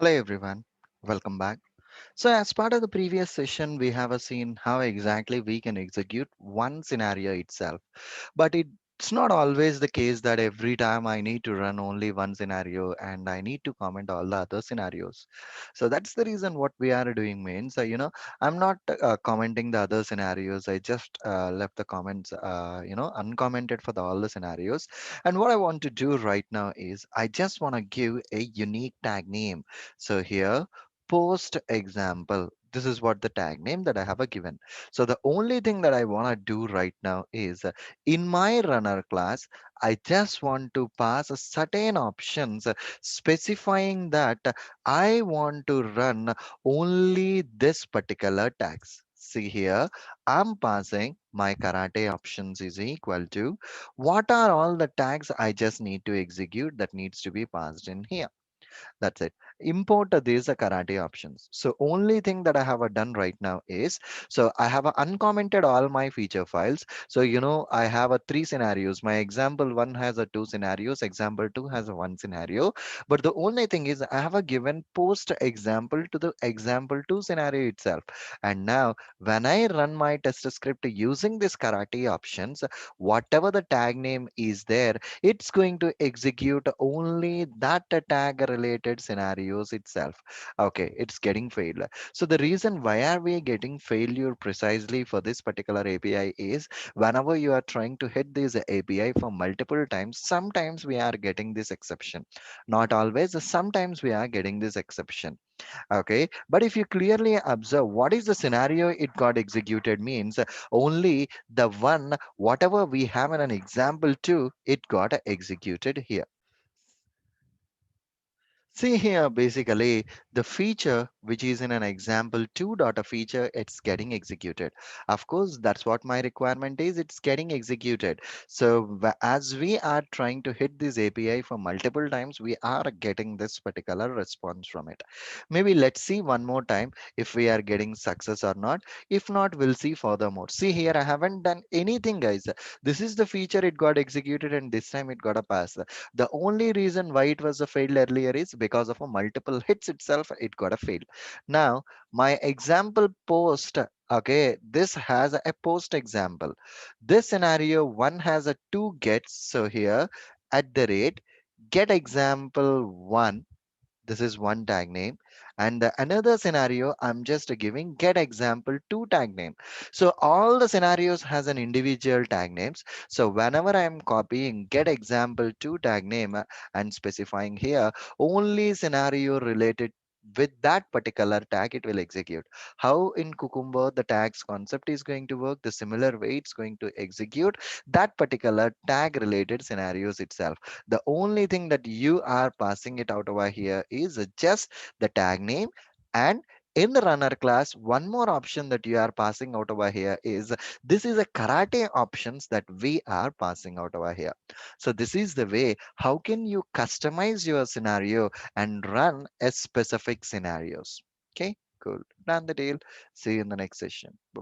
Hello everyone, welcome back. So as part of the previous session, we have seen how exactly we can execute one scenario itself. But it's not always the case that every time I need to run only one scenario and I need to comment all the other scenarios. So that's the reason what we are doing means, I'm not commenting the other scenarios. I just left the comments, uncommented for all the scenarios. And what I want to do right now is I just want to give a unique tag name. So here, post example. This is what the tag name that I have given. So the only thing that I want to do right now is in my runner class, I just want to pass a certain options specifying that I want to run only this particular tags. See here, I'm passing my karate options is equal to what are all the tags I just need to execute that needs to be passed in here. That's it. Import these karate options. So only thing that I have done right now is, so I have uncommented all my feature files. So I have three scenarios. My example one has two scenarios. Example two has one scenario. But the only thing is I have a given post example to the example two scenario itself. And now when I run my test script using this karate options, whatever the tag name is there, it's going to execute only that tag related scenarios itself. Okay, it's getting failed. So the reason why are we getting failure precisely for this particular API is whenever you are trying to hit this API for multiple times, sometimes we are getting this exception. Not always, sometimes we are getting this exception. Okay, but if you clearly observe what is the scenario it got executed means only the one whatever we have in an example to it got executed here. See here, basically, the feature which is in an example 2 data feature, it's getting executed. Of course, that's what my requirement is. It's getting executed. So as we are trying to hit this API for multiple times, we are getting this particular response from it. Maybe let's see one more time if we are getting success or not. If not, we'll see furthermore. See here, I haven't done anything, guys. This is the feature it got executed and this time it got a pass. The only reason why it was a failed earlier is because of a multiple hits itself, it got a fail. Now, my example post, okay, this has a post example. This scenario one has a two gets. So here at the rate get example one, this is one tag name, and the another scenario I'm just giving get example two tag name. So all the scenarios has an individual tag names. So whenever I'm copying get example two tag name and specifying here only scenario related with that particular tag it will execute. How in Cucumber the tags concept is going to work, the similar way it's going to execute that particular tag related scenarios itself. The only thing that you are passing it out over here is just the tag name. And in the runner class, one more option that you are passing out over here is this is a karate options that we are passing out over here. So this is the way how can you customize your scenario and run a specific scenarios. Okay, cool. Done the deal. See you in the next session. Bye bye.